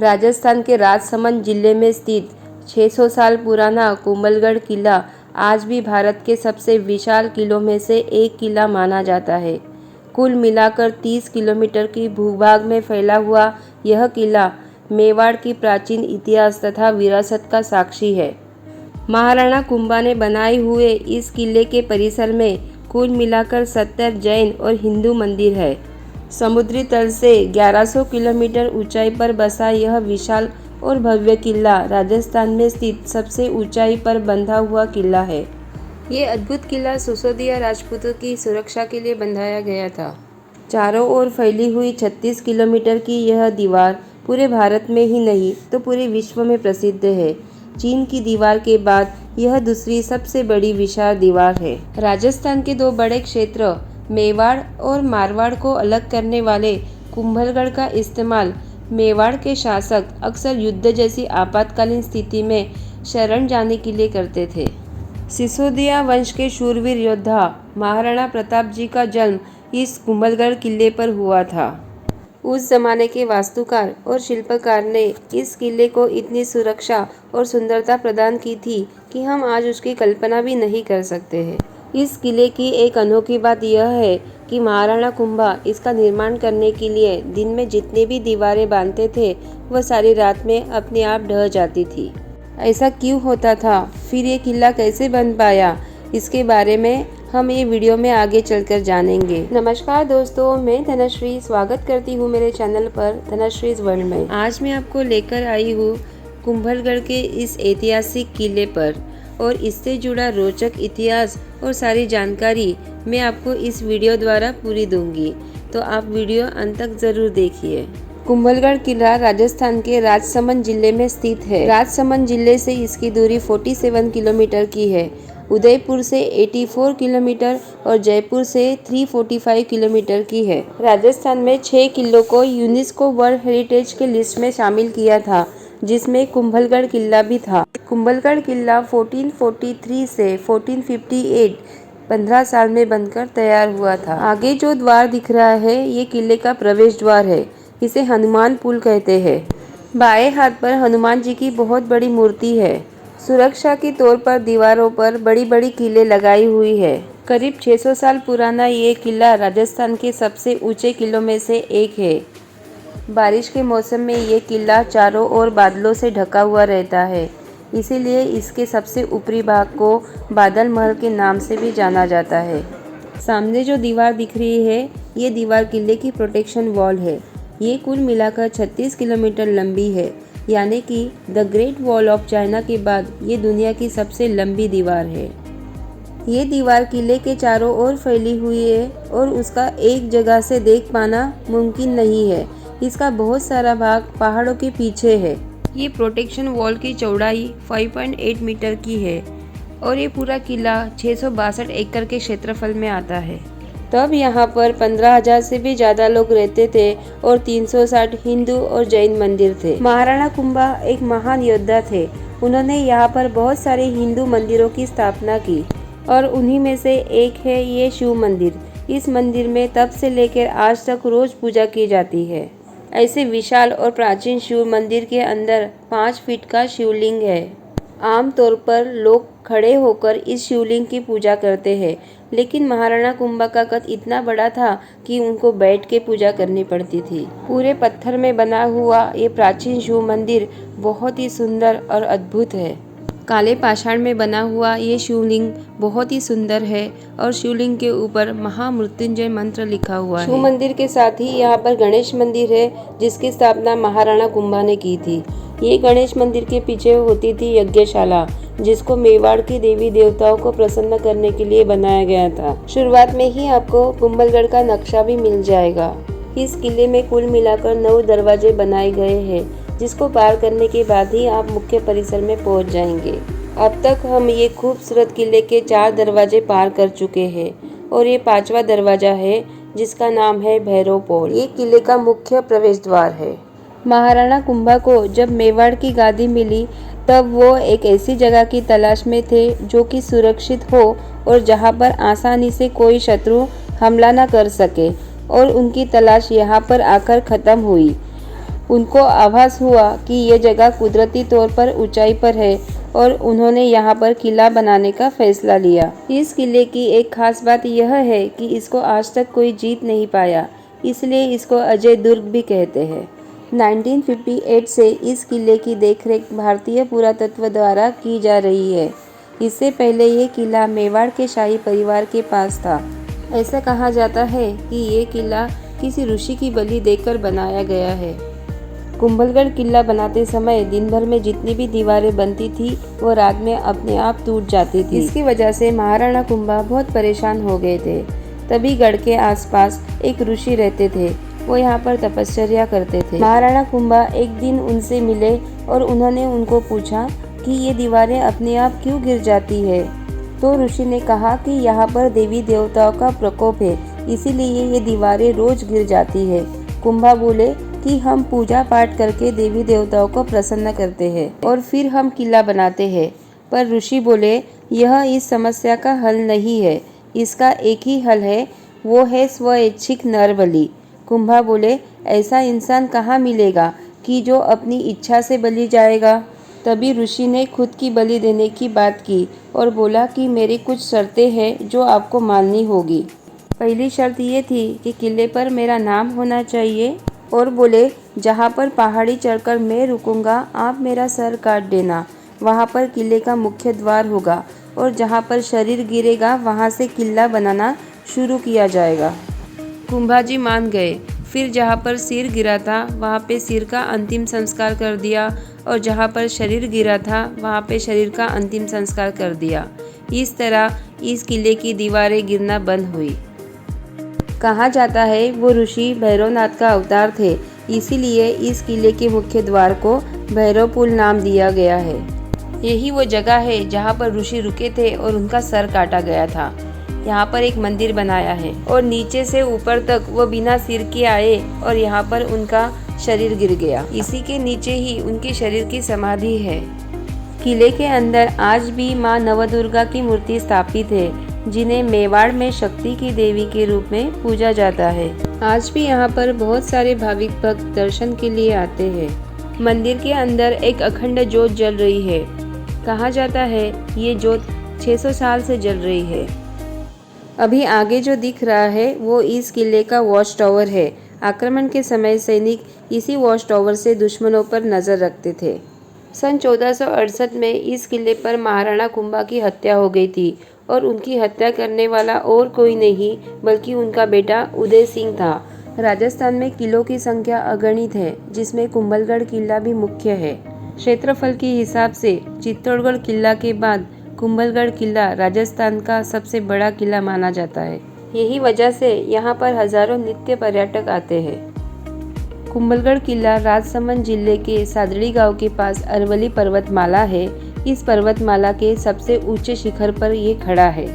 राजस्थान के राजसमंद जिले में स्थित 600 साल पुराना कुंभलगढ़ किला आज भी भारत के सबसे विशाल किलों में से एक किला माना जाता है। कुल मिलाकर 30 किलोमीटर की भूभाग में फैला हुआ यह किला मेवाड़ की प्राचीन इतिहास तथा विरासत का साक्षी है। महाराणा कुंभा ने बनाए हुए इस किले के परिसर में कुल मिलाकर 70 जैन और हिंदू मंदिर है। समुद्री तल से 1100 किलोमीटर ऊंचाई पर बसा यह विशाल और भव्य किला राजस्थान में स्थित सबसे ऊंचाई पर बंधा हुआ किला है। ये अद्भुत किला सिसोदिया राजपूतों की सुरक्षा के लिए बंधाया गया था। चारों ओर फैली हुई 36 किलोमीटर की यह दीवार पूरे भारत में ही नहीं तो पूरे विश्व में प्रसिद्ध है। चीन की दीवार के बाद यह दूसरी सबसे बड़ी विशाल दीवार है। राजस्थान के दो बड़े क्षेत्र मेवाड़ और मारवाड़ को अलग करने वाले कुंभलगढ़ का इस्तेमाल मेवाड़ के शासक अक्सर युद्ध जैसी आपातकालीन स्थिति में शरण जाने के लिए करते थे। सिसोदिया वंश के शूरवीर योद्धा महाराणा प्रताप जी का जन्म इस कुंभलगढ़ किले पर हुआ था। उस जमाने के वास्तुकार और शिल्पकार ने इस किले को इतनी सुरक्षा और सुंदरता प्रदान की थी कि हम आज उसकी कल्पना भी नहीं कर सकते हैं। इस किले की एक अनोखी बात यह है कि महाराणा कुंभा इसका निर्माण करने के लिए दिन में जितनी भी दीवारें बांधते थे वह सारी रात में अपने आप ढह जाती थी। ऐसा क्यों होता था, फिर ये किला कैसे बन पाया, इसके बारे में हम ये वीडियो में आगे चलकर जानेंगे। नमस्कार दोस्तों, मैं धनश्री स्वागत करती हूँ मेरे चैनल पर धनश्रीज वर्ल्ड में। आज मैं आपको लेकर आई हूँ कुंभलगढ़ के इस ऐतिहासिक किले पर और इससे जुड़ा रोचक इतिहास और सारी जानकारी मैं आपको इस वीडियो द्वारा पूरी दूंगी, तो आप वीडियो अंत तक जरूर देखिए। कुंभलगढ़ किला राजस्थान के राजसमंद जिले में स्थित है। राजसमंद जिले से इसकी दूरी 47 किलोमीटर की है। उदयपुर से 84 किलोमीटर और जयपुर से 345 किलोमीटर की है। राजस्थान में 6 किलों को यूनेस्को वर्ल्ड हेरिटेज के लिस्ट में शामिल किया था, जिसमें कुंभलगढ़ किला भी था। कुंभलगढ़ किला 1443 से 1458 15 साल में बनकर तैयार हुआ था। आगे जो द्वार दिख रहा है ये किले का प्रवेश द्वार है। इसे हनुमान पुल कहते हैं। बाएं हाथ पर हनुमान जी की बहुत बड़ी मूर्ति है। सुरक्षा के तौर पर दीवारों पर बड़ी बड़ी कीलें लगाई हुई है। करीब 600 साल पुराना ये किला राजस्थान के सबसे ऊंचे किलों में से एक है। बारिश के मौसम में ये किला चारों ओर बादलों से ढका हुआ रहता है, इसीलिए इसके सबसे ऊपरी भाग को बादल महल के नाम से भी जाना जाता है। सामने जो दीवार दिख रही है ये दीवार किले की प्रोटेक्शन वॉल है। ये कुल मिलाकर 36 किलोमीटर लंबी है, यानी कि the great wall of China के बाद ये दुनिया की सबसे लंबी दीवार है। ये दीवार किले के चारों ओर फैली हुई है और उसका एक जगह से देख पाना मुमकिन नहीं है। इसका बहुत सारा भाग पहाड़ों के पीछे है। ये प्रोटेक्शन वॉल की चौड़ाई 5.8 मीटर की है और ये पूरा किला 662 एकड़ के क्षेत्रफल में आता है। तब यहाँ पर 15,000 से भी ज़्यादा लोग रहते थे और 360 हिंदू और जैन मंदिर थे। महाराणा कुंभा एक महान योद्धा थे। उन्होंने यहाँ पर बहुत सारे हिंदू मंदिरों की स्थापना की और उन्हीं में से एक है ये शिव मंदिर। इस मंदिर में तब से लेकर आज तक रोज पूजा की जाती है। ऐसे विशाल और प्राचीन शिव मंदिर के अंदर 5 फीट का शिवलिंग है। आमतौर पर लोग खड़े होकर इस शिवलिंग की पूजा करते हैं, लेकिन महाराणा कुंभा का कद इतना बड़ा था कि उनको बैठ के पूजा करनी पड़ती थी। पूरे पत्थर में बना हुआ ये प्राचीन शिव मंदिर बहुत ही सुंदर और अद्भुत है। काले पाषाण में बना हुआ ये शिवलिंग बहुत ही सुंदर है और शिवलिंग के ऊपर महामृत्युंजय मंत्र लिखा हुआ है। शिव मंदिर के साथ ही यहाँ पर गणेश मंदिर है, जिसकी स्थापना महाराणा कुंभा ने की थी। ये गणेश मंदिर के पीछे होती थी यज्ञशाला, जिसको मेवाड़ के देवी देवताओं को प्रसन्न करने के लिए बनाया गया था। शुरुआत में ही आपको कुंभलगढ़ का नक्शा भी मिल जाएगा। इस किले में कुल मिलाकर 9 दरवाजे बनाए गए हैं, जिसको पार करने के बाद ही आप मुख्य परिसर में पहुंच जाएंगे। अब तक हम ये खूबसूरत किले के 4 दरवाजे पार कर चुके हैं और ये 5वां दरवाजा है, जिसका नाम है भैरव पोल। ये किले का मुख्य प्रवेश द्वार है। महाराणा कुंभा को जब मेवाड़ की गादी मिली तब वो एक ऐसी जगह की तलाश में थे जो कि सुरक्षित हो और जहाँ पर आसानी से कोई शत्रु हमला न कर सके, और उनकी तलाश यहाँ पर आकर ख़त्म हुई। उनको आभास हुआ कि ये जगह कुदरती तौर पर ऊंचाई पर है और उन्होंने यहाँ पर किला बनाने का फैसला लिया। इस किले की एक खास बात यह है कि इसको आज तक कोई जीत नहीं पाया, इसलिए इसको अजय दुर्ग भी कहते हैं। 1958 से इस किले की देखरेख भारतीय पुरातत्व द्वारा की जा रही है। इससे पहले ये किला मेवाड़ के शाही परिवार के पास था। ऐसा कहा जाता है कि ये किला किसी ऋषि की बलि देकर बनाया गया है। कुंभलगढ़ किला बनाते समय दिन भर में जितनी भी दीवारें बनती थी वो रात में अपने आप टूट जाती थी। इसकी वजह से महाराणा कुंभा बहुत परेशान हो गए थे। तभी गढ़ के आसपास एक ऋषि रहते थे, वो यहाँ पर तपश्चर्या करते थे। महाराणा कुंभा एक दिन उनसे मिले और उन्होंने उनको पूछा कि ये दीवारें अपने आप क्यों गिर जाती है। तो ऋषि ने कहा कि यहाँ पर देवी देवताओं का प्रकोप है, इसीलिए ये दीवारें रोज गिर जाती है। कुंभा बोले कि हम पूजा पाठ करके देवी देवताओं को प्रसन्न करते हैं और फिर हम किला बनाते हैं। पर ऋषि बोले यह इस समस्या का हल नहीं है, इसका एक ही हल है, वो है स्वैच्छिक नर बलि। कुंभा बोले ऐसा इंसान कहाँ मिलेगा कि जो अपनी इच्छा से बलि जाएगा। तभी ऋषि ने खुद की बलि देने की बात की और बोला कि मेरी कुछ शर्तें हैं जो आपको माननी होगी। पहली शर्त ये थी कि किले पर मेरा नाम होना चाहिए और बोले जहाँ पर पहाड़ी चढ़कर मैं रुकूंगा आप मेरा सर काट देना, वहाँ पर किले का मुख्य द्वार होगा और जहाँ पर शरीर गिरेगा वहाँ से किला बनाना शुरू किया जाएगा। कुंभाजी मान गए। फिर जहाँ पर सिर गिरा था वहाँ पे सिर का अंतिम संस्कार कर दिया और जहाँ पर शरीर गिरा था वहाँ पे शरीर का अंतिम संस्कार कर दिया। इस तरह इस किले की दीवारें गिरना बंद हुई। कहा जाता है वो ऋषि भैरवनाथ का अवतार थे, इसीलिए इस किले के मुख्य द्वार को भैरवपुल नाम दिया गया है। यही वो जगह है जहाँ पर ऋषि रुके थे और उनका सर काटा गया था। यहाँ पर एक मंदिर बनाया है और नीचे से ऊपर तक वो बिना सिर के आए और यहाँ पर उनका शरीर गिर गया। इसी के नीचे ही उनके शरीर की समाधि है। किले के अंदर आज भी माँ नवदुर्गा की मूर्ति स्थापित है, जिन्हें मेवाड़ में शक्ति की देवी के रूप में पूजा जाता है। आज भी यहाँ पर बहुत सारे भाविक भक्त दर्शन के लिए आते हैं। मंदिर के अंदर एक अखंड ज्योत जल रही है। कहा जाता है ये ज्योत 600 साल से जल रही है। अभी आगे जो दिख रहा है वो इस किले का वॉच टावर है। आक्रमण के समय सैनिक इसी वॉच टावर से दुश्मनों पर नजर रखते थे। सन 1468 में इस किले पर महाराणा कुंभा की हत्या हो गई थी और उनकी हत्या करने वाला और कोई नहीं बल्कि उनका बेटा उदय सिंह था। राजस्थान में किलों की संख्या अगणित है, जिसमें कुंभलगढ़ किला भी मुख्य है। क्षेत्रफल के हिसाब से चित्तौड़गढ़ किला के बाद कुंभलगढ़ किला राजस्थान का सबसे बड़ा किला माना जाता है। यही वजह से यहाँ पर हजारों नित्य पर्यटक आते हैं। कुंभलगढ़ किला राजसमंद जिले के सादड़ी गांव के पास अरवली पर्वतमाला है। इस पर्वतमाला के सबसे ऊंचे शिखर पर ये खड़ा है।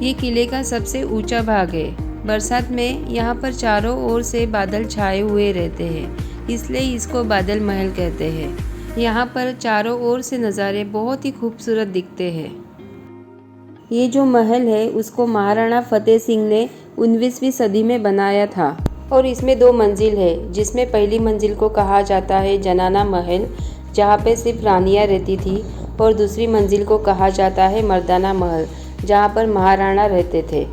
ये किले का सबसे ऊंचा भाग है। बरसात में यहाँ पर चारों ओर से बादल छाए हुए रहते हैं, इसलिए इसको बादल महल कहते हैं। यहाँ पर चारों ओर से नज़ारे बहुत ही खूबसूरत दिखते हैं। ये जो महल है उसको महाराणा फतेह सिंह ने 19वीं सदी में बनाया था और इसमें 2 मंजिल है, जिसमें पहली मंजिल को कहा जाता है जनाना महल, जहाँ पे सिर्फ रानियाँ रहती थी, और दूसरी मंजिल को कहा जाता है मर्दाना महल, जहाँ पर महाराणा रहते थे।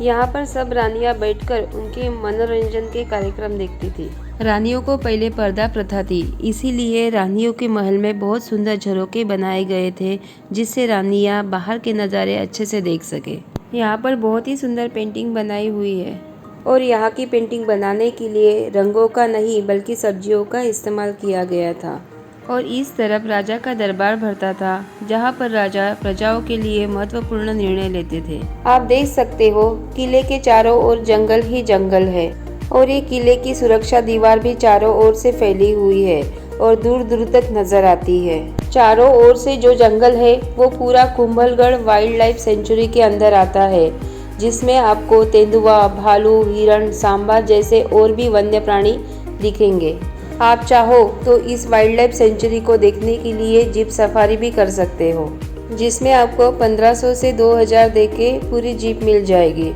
यहाँ पर सब रानियाँ बैठकर उनके मनोरंजन के कार्यक्रम देखती थी। रानियों को पहले पर्दा प्रथा थी, इसीलिए रानियों के महल में बहुत सुंदर झरोके बनाए गए थे, जिससे रानियाँ बाहर के नज़ारे अच्छे से देख सके। यहाँ पर बहुत ही सुंदर पेंटिंग बनाई हुई है और यहाँ की पेंटिंग बनाने के लिए रंगों का नहीं बल्कि सब्जियों का इस्तेमाल किया गया था। और इस तरफ राजा का दरबार भरता था, जहाँ पर राजा प्रजाओं के लिए महत्वपूर्ण निर्णय लेते थे। आप देख सकते हो किले के चारों ओर जंगल ही जंगल है और ये किले की सुरक्षा दीवार भी चारों ओर से फैली हुई है और दूर दूर तक नजर आती है। चारों ओर से जो जंगल है वो पूरा कुंभलगढ़ वाइल्ड लाइफ सेंचुरी के अंदर आता है, जिसमें आपको तेंदुआ, भालू, हिरण, सांबा जैसे और भी वन्य प्राणी दिखेंगे। आप चाहो तो इस वाइल्ड लाइफ सेंचुरी को देखने के लिए जीप सफारी भी कर सकते हो, जिसमें आपको 1500 से 2000 देके पूरी जीप मिल जाएगी।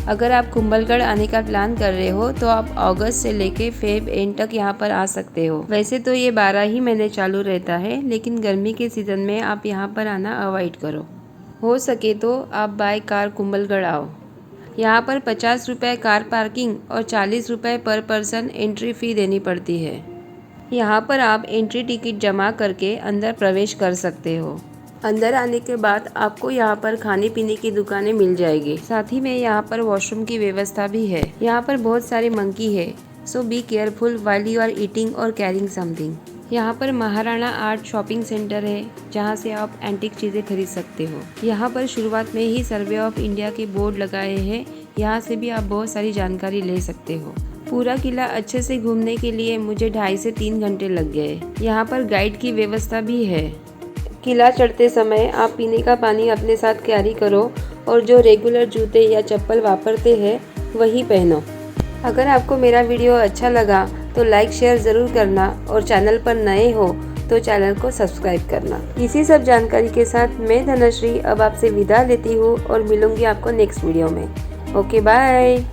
अगर आप कुंभलगढ़ आने का प्लान कर रहे हो तो आप अगस्त से लेके फेब एंड तक यहाँ पर आ सकते हो। वैसे तो ये 12 ही महीने चालू रहता है, लेकिन गर्मी के सीज़न में आप यहाँ पर आना अवॉइड करो। हो सके तो आप बाय कार कुंभलगढ़ आओ। यहाँ पर 50 रुपये कार पार्किंग और 40 रुपये पर पर्सन एंट्री फ़ी देनी पड़ती है। यहाँ पर आप एंट्री टिकट जमा करके अंदर प्रवेश कर सकते हो। अंदर आने के बाद आपको यहाँ पर खाने पीने की दुकानें मिल जाएगी। साथ ही में यहाँ पर वॉशरूम की व्यवस्था भी है। यहाँ पर बहुत सारे मंकी है, so be careful while you are eating और कैरिंग समथिंग। यहाँ पर महाराणा आर्ट शॉपिंग सेंटर है, जहाँ से आप एंटीक चीज़ें खरीद सकते हो। यहाँ पर शुरुआत में ही सर्वे ऑफ इंडिया के बोर्ड लगाए हैं, यहाँ से भी आप बहुत सारी जानकारी ले सकते हो। पूरा किला अच्छे से घूमने के लिए मुझे 2.5 से 3 घंटे लग गए। यहाँ पर गाइड की व्यवस्था भी है। किला चढ़ते समय आप पीने का पानी अपने साथ कैरी करो और जो रेगुलर जूते या चप्पल वापरते हैं वही पहनो। अगर आपको मेरा वीडियो अच्छा लगा तो लाइक शेयर ज़रूर करना और चैनल पर नए हो तो चैनल को सब्सक्राइब करना। इसी सब जानकारी के साथ मैं धनश्री अब आपसे विदा लेती हूँ और मिलूँगी आपको नेक्स्ट वीडियो में। Okay bye.